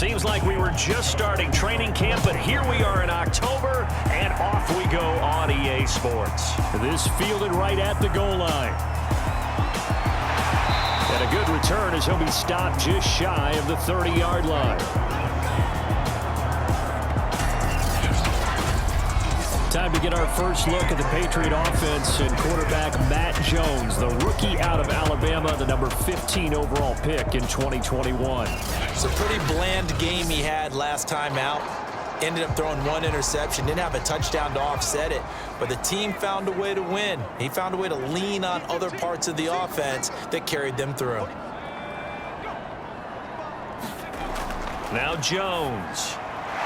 Seems like we were just starting training camp, but here we are in October, and off we go on EA Sports. This fielded right at the goal line. And a good return as he'll be stopped just shy of the 30-yard line. Time to get our first look at the Patriot offense and quarterback Matt Jones, the rookie out of Alabama, the number 15 overall pick in 2021. It's a pretty bland game he had last time out. Ended up throwing one interception, didn't have a touchdown to offset it, but the team found a way to win. He found a way to lean on other parts of the offense that carried them through. Now Jones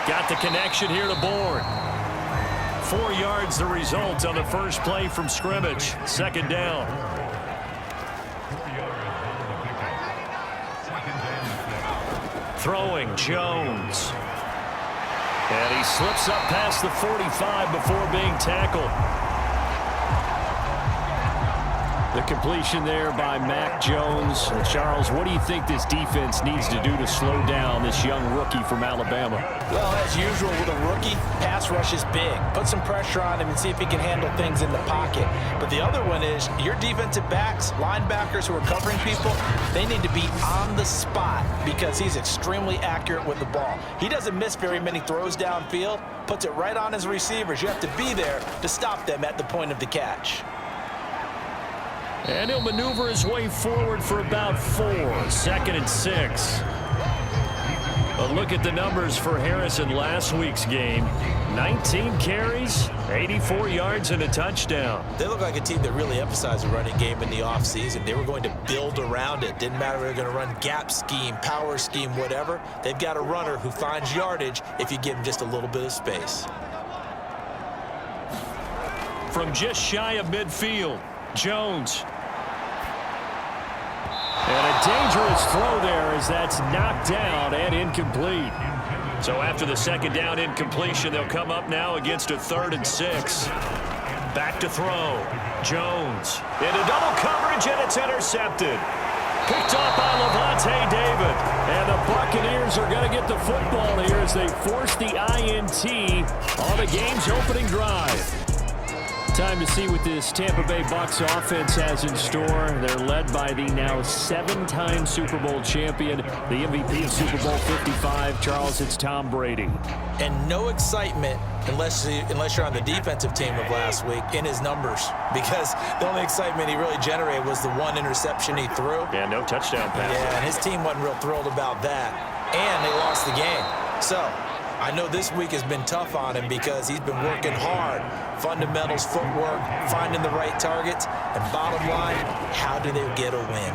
got the connection here to Bourne. 4 yards the result on the first play from scrimmage. Second down. Throwing Jones. And he slips up past the 45 before being tackled. The completion there by Mac Jones. Charles, what do you think this defense needs to do to slow down this young rookie from Alabama? Well, as usual with a rookie, pass rush is big. Put some pressure on him and see if he can handle things in the pocket. But the other one is your defensive backs, linebackers who are covering people, they need to be on the spot because he's extremely accurate with the ball. He doesn't miss very many throws downfield, puts it right on his receivers. You have to be there to stop them at the point of the catch. And he'll maneuver his way forward for about 4. 2nd and 6. But look at the numbers for Harris in last week's game. 19 carries, 84 yards, and a touchdown. They look like a team that really emphasized the running game in the offseason. They were going to build around it. Didn't matter if they were going to run gap scheme, power scheme, whatever. They've got a runner who finds yardage if you give him just a little bit of space. From just shy of midfield, Jones. And a dangerous throw there as that's knocked down and incomplete. So after the second down incompletion, they'll come up now against a 3rd and 6. Back to throw. Jones into double coverage, and it's intercepted. Picked off by Levante David. And the Buccaneers are going to get the football here as they force the INT on the game's opening drive. Time to see what this Tampa Bay Bucs offense has in store. They're led by the now 7-time Super Bowl champion, the MVP of Super Bowl 55. Charles, it's Tom Brady. And no excitement unless you're on the defensive team of last week in his numbers, because the only excitement he really generated was the one interception he threw. Yeah, no touchdown pass. Yeah, and his team wasn't real thrilled about that. And they lost the game. So I know this week has been tough on him because he's been working hard. Fundamentals, footwork, finding the right targets, and bottom line, how do they get a win?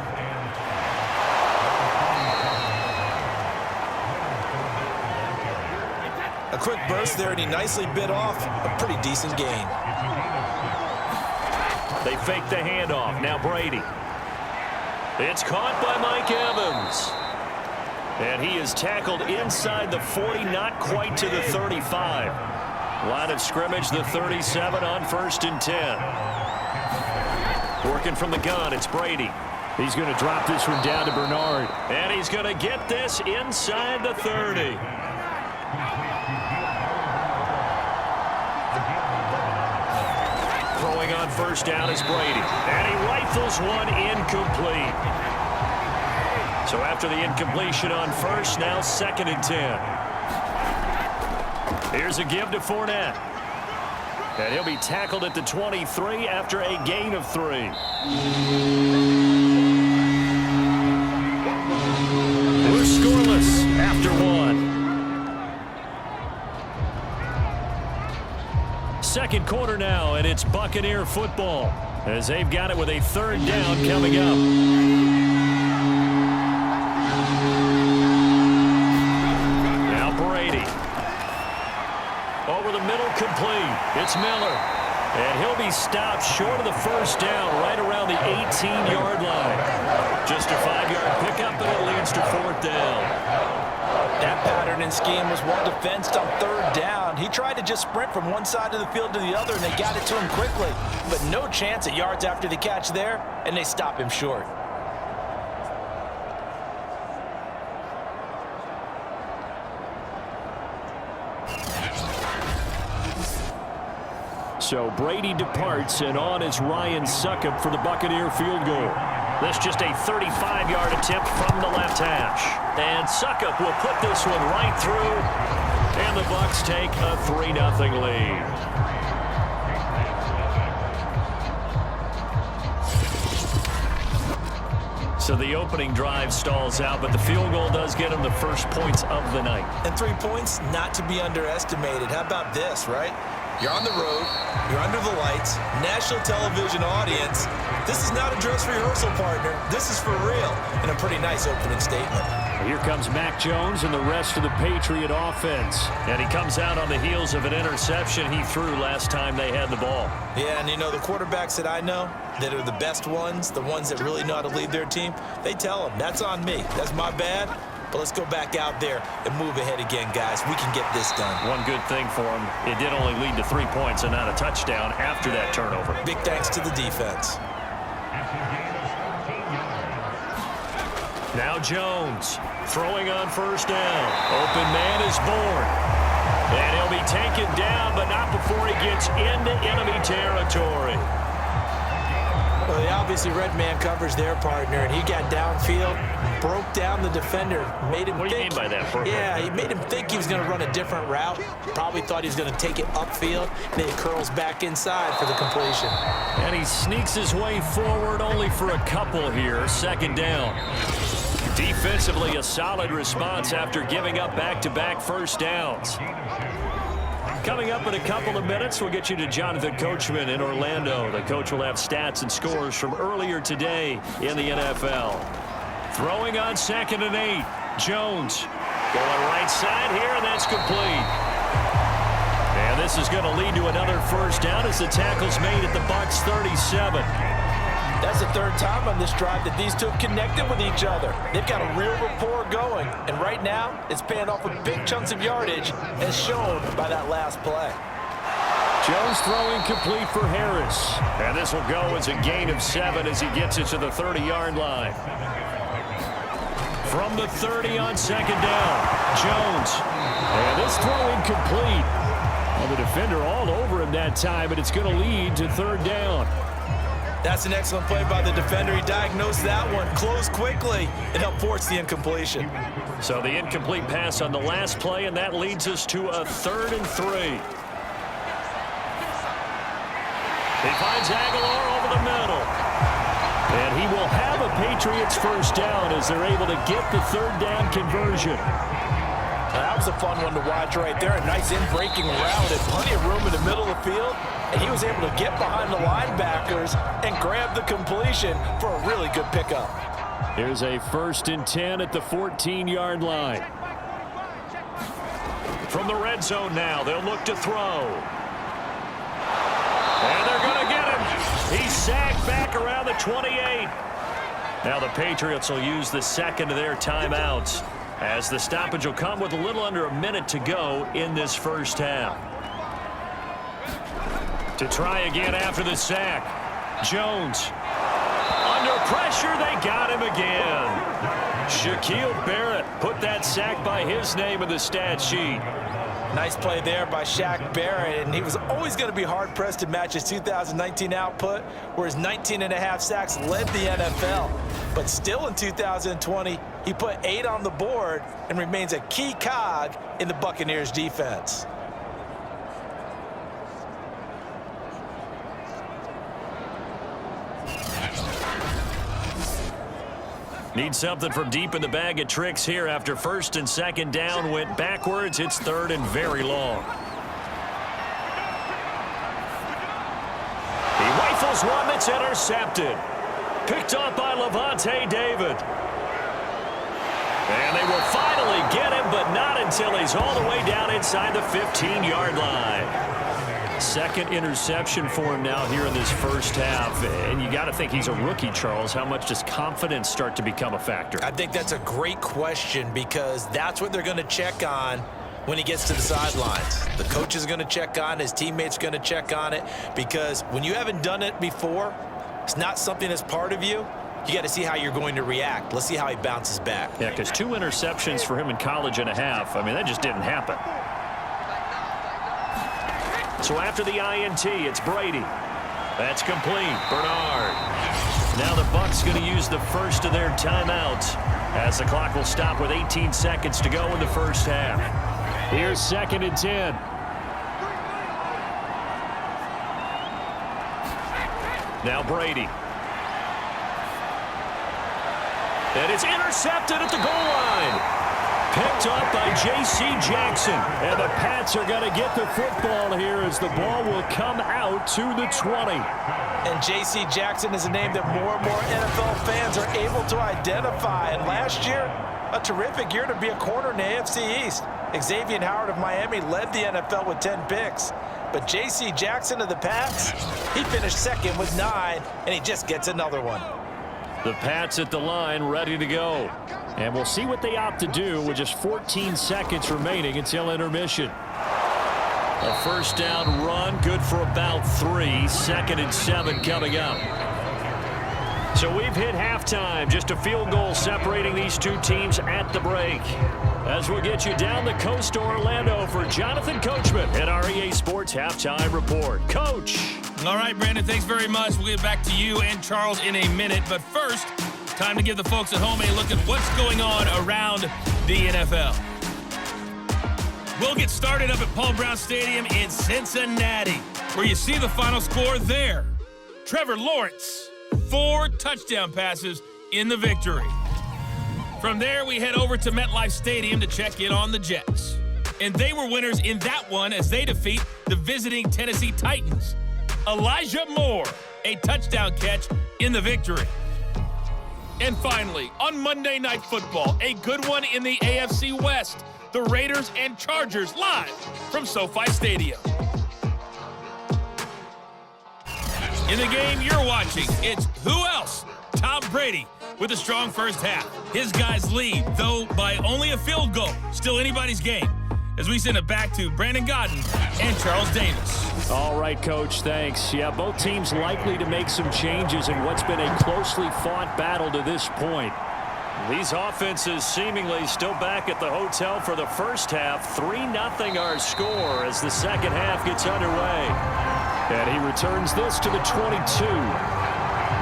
A quick burst there, and he nicely bit off a pretty decent gain. They fake the handoff. Now Brady. It's caught by Mike Evans. And he is tackled inside the 40, not quite to the 35. Line of scrimmage, the 37 on 1st and 10. Working from the gun, it's Brady. He's going to drop this one down to Bernard. And he's going to get this inside the 30. Throwing on 1st down is Brady. And he rifles one incomplete. So after the incompletion on 1st, now 2nd and 10. Here's a give to Fournette. And he'll be tackled at the 23 after a gain of 3. We're scoreless after 1. Second quarter now, and it's Buccaneer football as they've got it with a 3rd down coming up. Complete. It's Miller. And he'll be stopped short of the 1st down right around the 18-yard line. Just a 5-yard pickup, and it leads to 4th down. That pattern and scheme was well defensed on 3rd down. He tried to just sprint from one side of the field to the other, and they got it to him quickly. But no chance at yards after the catch there, and they stop him short. So Brady departs, and on is Ryan Succop for the Buccaneer field goal. This just a 35-yard attempt from the left hash. And Succop will put this one right through, and the Bucs take a 3-0 lead. So the opening drive stalls out, but the field goal does get him the first points of the night. And 3 points, not to be underestimated. How about this, right? You're on the road, you're under the lights, national television audience. This is not a dress rehearsal, partner. This is for real, and a pretty nice opening statement. Here comes Mac Jones and the rest of the Patriot offense. And he comes out on the heels of an interception he threw last time they had the ball. Yeah, and you know, the quarterbacks that I know that are the best ones, the ones that really know how to lead their team, they tell them, that's on me. That's my bad. But let's go back out there and move ahead again, guys. We can get this done. One good thing for him, it did only lead to 3 points and not a touchdown after that turnover. Big thanks to the defense. Now Jones throwing on first down. Open man is born. And he'll be taken down, but not before he gets into enemy territory. Well, they obviously red man covers their partner, and he got downfield, broke down the defender, made him think. What do you mean by that, Burke? Yeah, he made him think he was going to run a different route. Probably thought he was going to take it upfield. Then he curls back inside for the completion. And he sneaks his way forward only for a couple here. Second down. Defensively, a solid response after giving up back-to-back first downs. Coming up in a couple of minutes, we'll get you to Jonathan Coachman in Orlando. The coach will have stats and scores from earlier today in the NFL. Throwing on 2nd and 8. Jones going right side here, and that's complete. And this is going to lead to another first down as the tackle's made at the Bucs 37. That's the 3rd time on this drive that these two have connected with each other. They've got a real rapport going, and right now it's paying off with big chunks of yardage, as shown by that last play. Jones throwing complete for Harris. And this will go as a gain of 7 as he gets it to the 30-yard line. From the 30 on 2nd down, Jones. And this throw incomplete. Well, the defender all over him that time, but it's going to lead to 3rd down. That's an excellent play by the defender. He diagnosed that one, closed quickly, and helped force the incompletion. So the incomplete pass on the last play, and that leads us to a 3rd and 3. He finds Aguilar over the middle. And he will have a Patriots first down as they're able to get the 3rd down conversion. That was a fun one to watch right there. A nice in-breaking route and plenty of room in the middle of the field. And he was able to get behind the linebackers and grab the completion for a really good pickup. Here's a 1st and 10 at the 14-yard line. From the red zone now, they'll look to throw. And they're going to get him. He's sacked back around the 28. Now the Patriots will use the 2nd of their timeouts, as the stoppage will come with a little under a minute to go in this first half. To try again after the sack. Jones. Under pressure, they got him again. Shaquille Barrett put that sack by his name in the stat sheet. Nice play there by Shaq Barrett, and he was always going to be hard-pressed to match his 2019 output, where his 19.5 sacks led the NFL. But still in 2020, he put 8 on the board and remains a key cog in the Buccaneers defense. Need something from deep in the bag of tricks here after 1st and 2nd down went backwards. It's 3rd and very long. He rifles one that's intercepted. Picked up by Levante David. And they will finally get him, but not until he's all the way down inside the 15-yard line. 2nd interception for him now here in this first half. And you got to think he's a rookie, Charles. How much does confidence start to become a factor? I think that's a great question, because that's what they're going to check on when he gets to the sidelines. The coach is going to check on it. His teammates are going to check on it, because when you haven't done it before, it's not something that's part of you. You got to see how you're going to react. Let's see how he bounces back. Yeah, because 2 interceptions for him in college and a half. I mean, that just didn't happen. So after the INT, it's Brady. That's complete. Bernard. Now the Bucs going to use the first of their timeouts as the clock will stop with 18 seconds to go in the first half. Here's 2nd and 10. Now Brady. And it's intercepted at the goal line. Picked up by J.C. Jackson. And the Pats are going to get the football here as the ball will come out to the 20. And J.C. Jackson is a name that more and more NFL fans are able to identify. And last year, a terrific year to be a corner in the AFC East. Xavier Howard of Miami led the NFL with 10 picks. But J.C. Jackson of the Pats, he finished second with 9, and he just gets another one. The Pats at the line, ready to go. And we'll see what they opt to do with just 14 seconds remaining until intermission. A first down run, good for about 3. 2nd and 7 coming up. So we've hit halftime. Just a field goal separating these two teams at the break. As we'll get you down the coast to Orlando for Jonathan Coachman at our EA Sports Halftime Report. Coach. All right, Brandon, thanks very much. We'll get back to you and Charles in a minute. But first, time to give the folks at home a look at what's going on around the NFL. We'll get started up at Paul Brown Stadium in Cincinnati, where you see the final score there. Trevor Lawrence, 4 touchdown passes in the victory. From there, we head over to MetLife Stadium to check in on the Jets. And they were winners in that one as they defeat the visiting Tennessee Titans. Elijah Moore, a touchdown catch in the victory. And finally, on Monday Night Football, a good one in the AFC West. The Raiders and Chargers live from SoFi Stadium. In the game you're watching, it's who else? Tom Brady with a strong first half. His guys lead, though by only a field goal. Still anybody's game. As we send it back to Brandon Godden and Charles Davis. All right, Coach, thanks. Yeah, both teams likely to make some changes in what's been a closely fought battle to this point. These offenses seemingly still back at the hotel for the first half. 3-0 our score as the second half gets underway. And he returns this to the 22.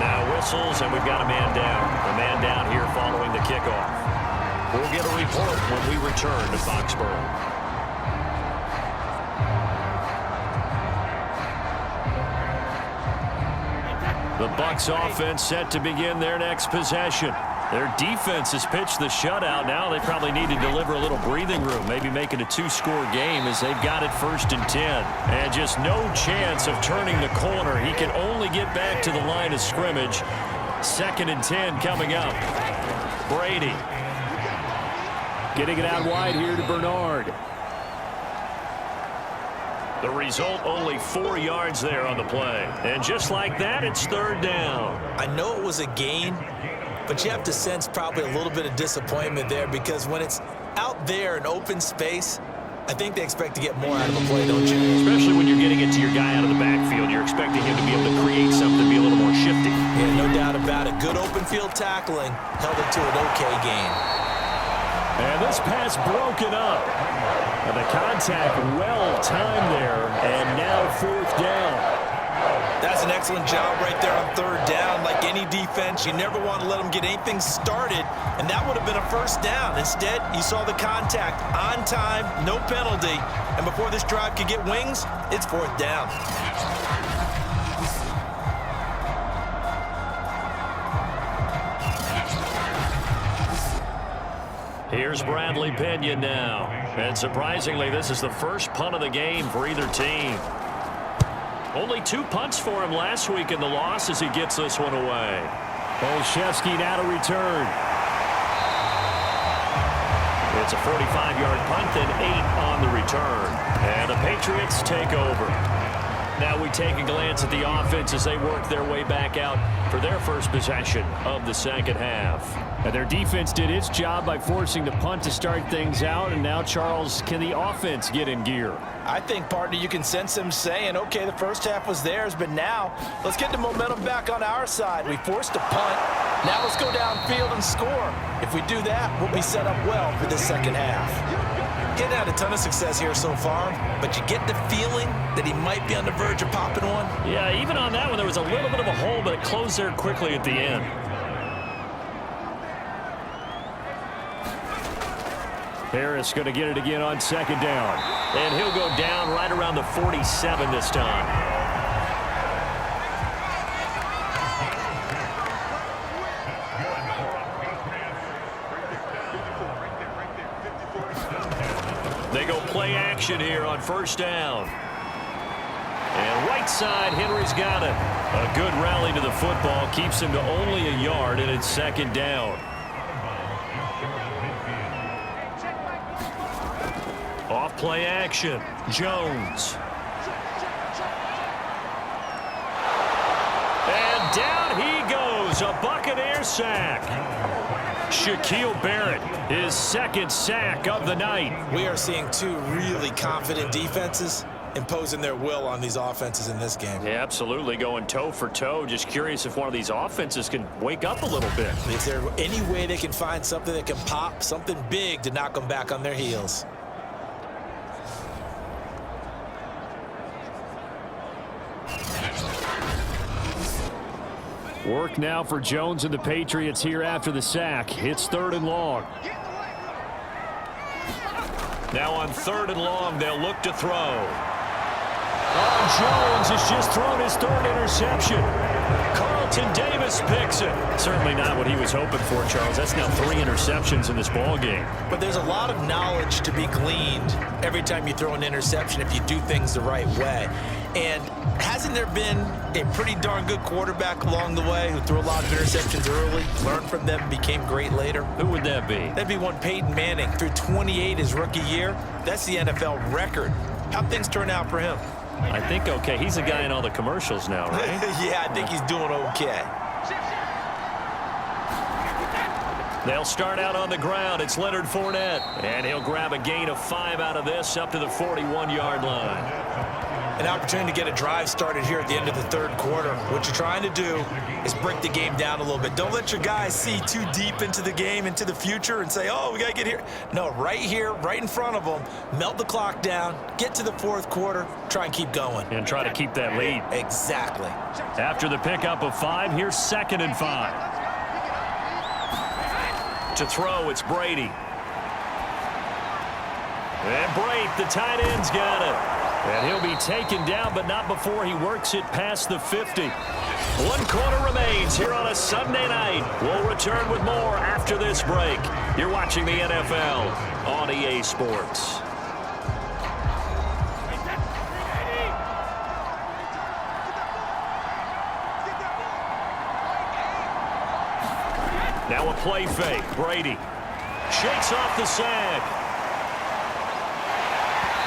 Now whistles, and we've got a man down. A man down here following the kickoff. We'll get a report when we return to Foxborough. The Bucs offense set to begin their next possession. Their defense has pitched the shutout. Now they probably need to deliver a little breathing room, maybe make it a 2-score game as they've got it 1st and 10. And just no chance of turning the corner. He can only get back to the line of scrimmage. 2nd and 10 coming up. Brady getting it out wide here to Bernard. The result, only 4 yards there on the play. And just like that, it's 3rd down. I know it was a gain, but you have to sense probably a little bit of disappointment there because when it's out there in open space, I think they expect to get more out of a play, don't you? Especially when you're getting it to your guy out of the backfield. You're expecting him to be able to create something, be a little more shifty. Yeah, no doubt about it. Good open field tackling held it to an okay gain. And this pass broken up. And the contact well timed there, and now 4th down. That's an excellent job right there on 3rd down. Like any defense, you never want to let them get anything started, and that would have been a 1st down. Instead, you saw the contact on time, no penalty, and before this drive could get wings, it's 4th down. Here's Bradley Pena now. And surprisingly, this is the first punt of the game for either team. Only 2 punts for him last week in the loss as he gets this one away. Olszewski now to return. It's a 45-yard punt and 8 on the return. And the Patriots take over. Now we take a glance at the offense as they work their way back out for their first possession of the second half. And their defense did its job by forcing the punt to start things out. And now, Charles, can the offense get in gear? I think, partner, you can sense them saying, okay, the first half was theirs, but now let's get the momentum back on our side. We forced a punt. Now let's go downfield and score. If we do that, we'll be set up well for the second half. Getting had a ton of success here so far, but you get the feeling that he might be on the verge of popping one. Yeah, even on that one, there was a little bit of a hole, but it closed there quickly at the end. Harris going to get it again on second down. And he'll go down right around the 47 this time. They go play action here on first down. And right side, Henry's got it. A good rally to the football keeps him to only a yard, and it's second down. Off play action. Jones. And down he goes. A Buccaneer sack. Shaquille Barrett, his second sack of the night. We are seeing two really confident defenses imposing their will on these offenses in this game. Yeah, absolutely, going toe for toe. Just curious if one of these offenses can wake up a little bit. Is there any way they can find something that can pop, something big to knock them back on their heels? Work now for Jones and the Patriots here after the sack. It's third and long. Now on third and long, they'll look to throw. Oh, Jones has just thrown his third interception. Carlton Davis picks it. Certainly not what he was hoping for, Charles. That's now 3 interceptions in this ball game. But there's a lot of knowledge to be gleaned every time you throw an interception if you do things the right way. And hasn't there been a pretty darn good quarterback along the way who threw a lot of interceptions early, learned from them, became great later? Who would that be? That'd be one Peyton Manning. Threw 28 his rookie year. That's the NFL record. How'd things turn out for him? I think okay. He's a guy in all the commercials now, right? Yeah, I think he's doing okay. They'll start out on the ground. It's Leonard Fournette. And he'll grab a gain of 5 out of this up to the 41-yard line. An opportunity to get a drive started here at the end of the third quarter. What you're trying to do is break the game down a little bit. Don't let your guys see too deep into the game, into the future, and say, oh, we got to get here. No, right here, right in front of them, melt the clock down, get to the fourth quarter, try and keep going. And try to keep that lead. Exactly. After the pickup of 5, here's 2nd and 5. To throw, it's Brady. And Brate, the tight end's got it. And he'll be taken down, but not before he works it past the 50. 1 quarter remains here on a Sunday night. We'll return with more after this break. You're watching the NFL on EA Sports. Now a play fake. Brady shakes off the sack.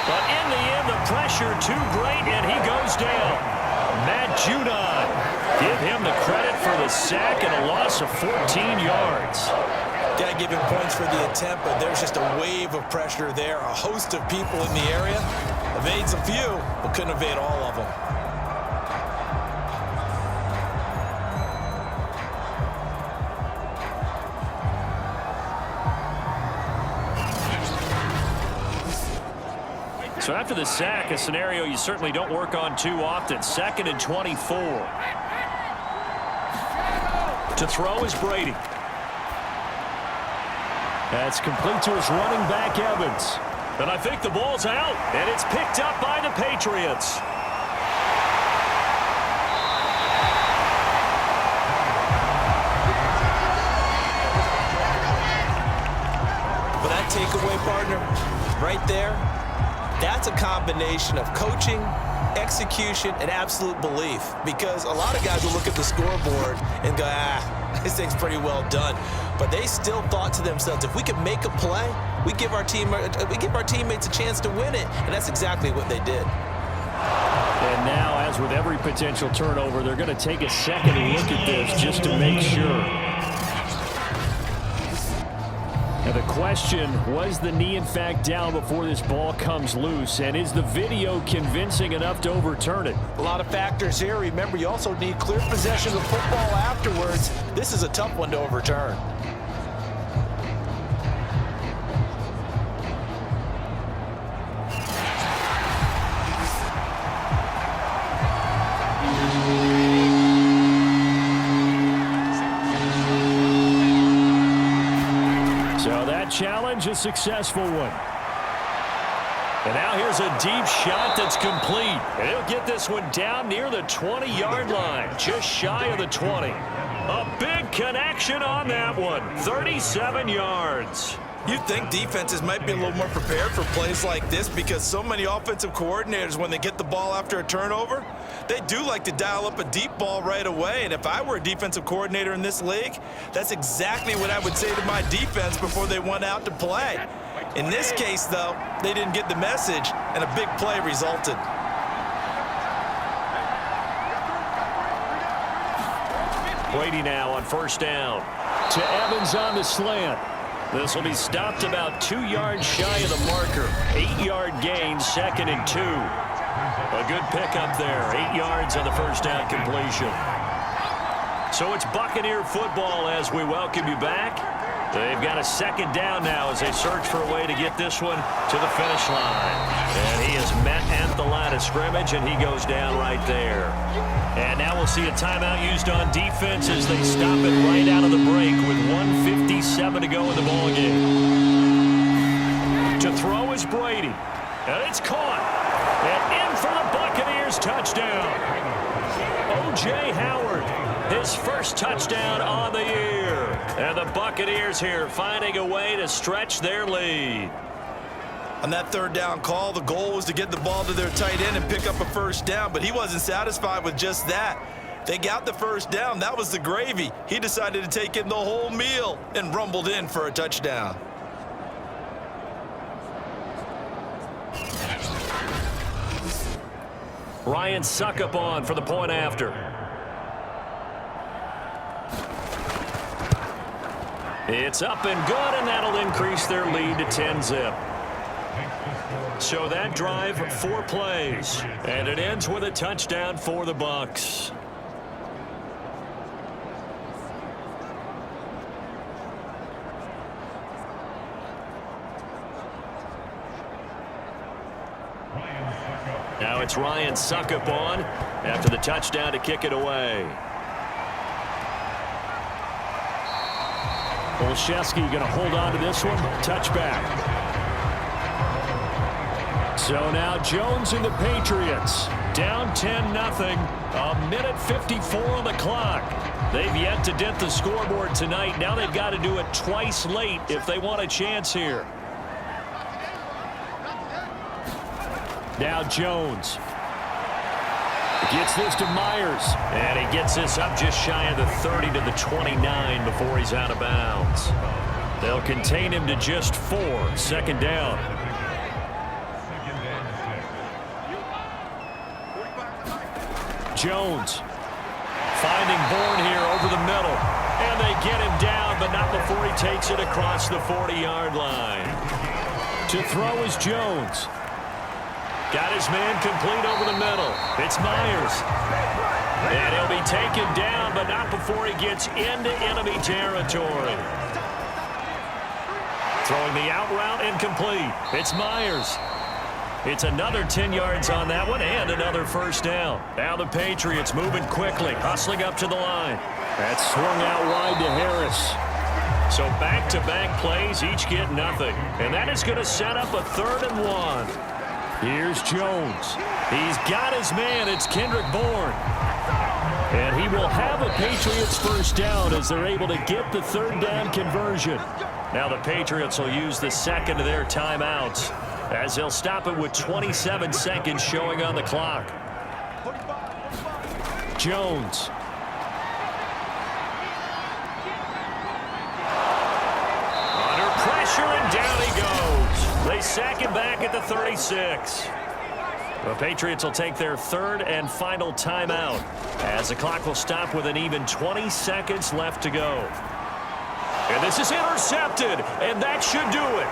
But in the end, the pressure too great, and he goes down. Matt Judon, give him the credit for the sack and a loss of 14 yards. Got to give him points for the attempt, but there's just a wave of pressure there. A host of people in the area. Evades a few, but couldn't evade all of them. So after the sack, a scenario you certainly don't work on too often. 2nd and 24. To throw is Brady. That's complete to his running back, Evans. And I think the ball's out, and it's picked up by the Patriots. But that takeaway, partner, right there, that's a combination of coaching, execution, and absolute belief. Because a lot of guys will look at the scoreboard and go, this thing's pretty well done. But they still thought to themselves, if we could make a play, we give our teammates a chance to win it. And that's exactly what they did. And now, as with every potential turnover, they're going to take a second look at this just to make sure. Now the question, was the knee in fact down before this ball comes loose? And is the video convincing enough to overturn it? A lot of factors here. Remember, you also need clear possession of the football afterwards. This is a tough one to overturn. challenge a successful one. And now here's a deep shot that's complete. And he'll get this one down near the 20-yard line, just shy of the 20. A big connection on that one, 37 yards. You'd think defenses might be a little more prepared for plays like this because so many offensive coordinators, when they get the ball after a turnover, they do like to dial up a deep ball right away. And if I were a defensive coordinator in this league, that's exactly what I would say to my defense before they went out to play. In this case, though, they didn't get the message, and a big play resulted. Brady now on first down. To Evans on the slant. This will be stopped about 2 yards shy of the marker. 8-yard gain, 2nd and 2. A good pickup there. 8 yards on the first down completion. So it's Buccaneer football as we welcome you back. They've got a second down now as they search for a way to get this one to the finish line. And he is met at the line of scrimmage, and he goes down right there. And now we'll see a timeout used on defense as they stop it right out of the break with 1:57 to go in the ballgame. To throw is Brady. And it's caught. And in for the Buccaneers touchdown. O.J. Howard, his first touchdown on the year. And the Buccaneers here finding a way to stretch their lead. On that third down call, the goal was to get the ball to their tight end and pick up a first down, but he wasn't satisfied with just that. They got the first down. That was the gravy. He decided to take in the whole meal and rumbled in for a touchdown. Ryan Suckup on for the point after. It's up and good, and that'll increase their lead to 10-zip. So that drive, 4 plays, and it ends with a touchdown for the Bucs. Now it's Ryan Suckup on after the touchdown to kick it away. Olszewski going to hold on to this one. Touchback. So now Jones and the Patriots down 10-0. A minute 54 on the clock. They've yet to dent the scoreboard tonight. Now they've got to do it twice late if they want a chance here. Now Jones gets this to Myers, and he gets this up just shy of the 30 to the 29 before he's out of bounds. They'll contain him to just 4. 2nd down. Jones finding Bourne here over the middle, and they get him down, but not before he takes it across the 40-yard line. To throw is Jones. Got his man complete over the middle. It's Myers. And he'll be taken down, but not before he gets into enemy territory. Throwing the out route incomplete. It's Myers. It's another 10 yards on that one and another first down. Now the Patriots moving quickly, hustling up to the line. That's swung out wide to Harris. So back-to-back plays, each get nothing. And that is going to set up a 3rd and 1. Here's Jones. He's got his man. It's Kendrick Bourne. And he will have a Patriots first down as they're able to get the 3rd down conversion. Now the Patriots will use the second of their timeouts as they'll stop it with 27 seconds showing on the clock. Jones. Under pressure, and down he goes. They sack him back at the 36. The Patriots will take their 3rd and final timeout as the clock will stop with an even 20 seconds left to go. And this is intercepted, and that should do it.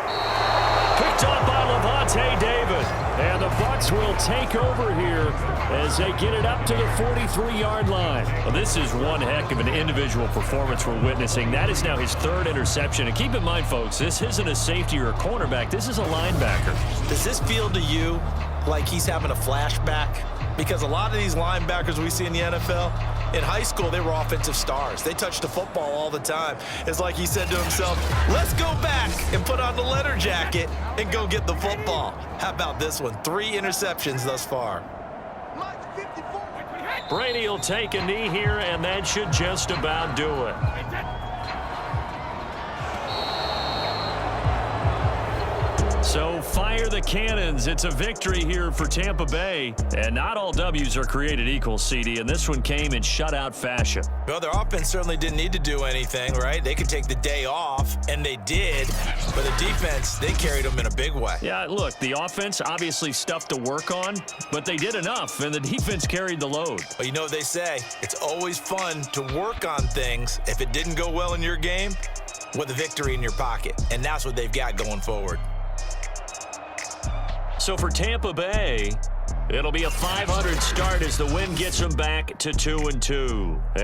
Picked up by Levante David. And the Bucs will take over here as they get it up to the 43-yard line. Well, this is one heck of an individual performance we're witnessing. That is now his 3rd interception. And keep in mind, folks, this isn't a safety or a cornerback. This is a linebacker. Does this feel to you like he's having a flashback? Because a lot of these linebackers we see in the NFL, In high school, they were offensive stars. They touched the football all the time. It's like he said to himself, let's go back and put on the leather jacket and go get the football. How about this one? 3 interceptions thus far. Brady will take a knee here, and that should just about do it. So fire the cannons. It's a victory here for Tampa Bay. And not all W's are created equal, CD, and this one came in shutout fashion. Well, their offense certainly didn't need to do anything, right? They could take the day off, and they did. But the defense, they carried them in a big way. Yeah, look, the offense, obviously stuff to work on, but they did enough, and the defense carried the load. But you know what they say? It's always fun to work on things if it didn't go well in your game with a victory in your pocket. And that's what they've got going forward. So for Tampa Bay, it'll be a 500 start as the win gets them back to 2-2.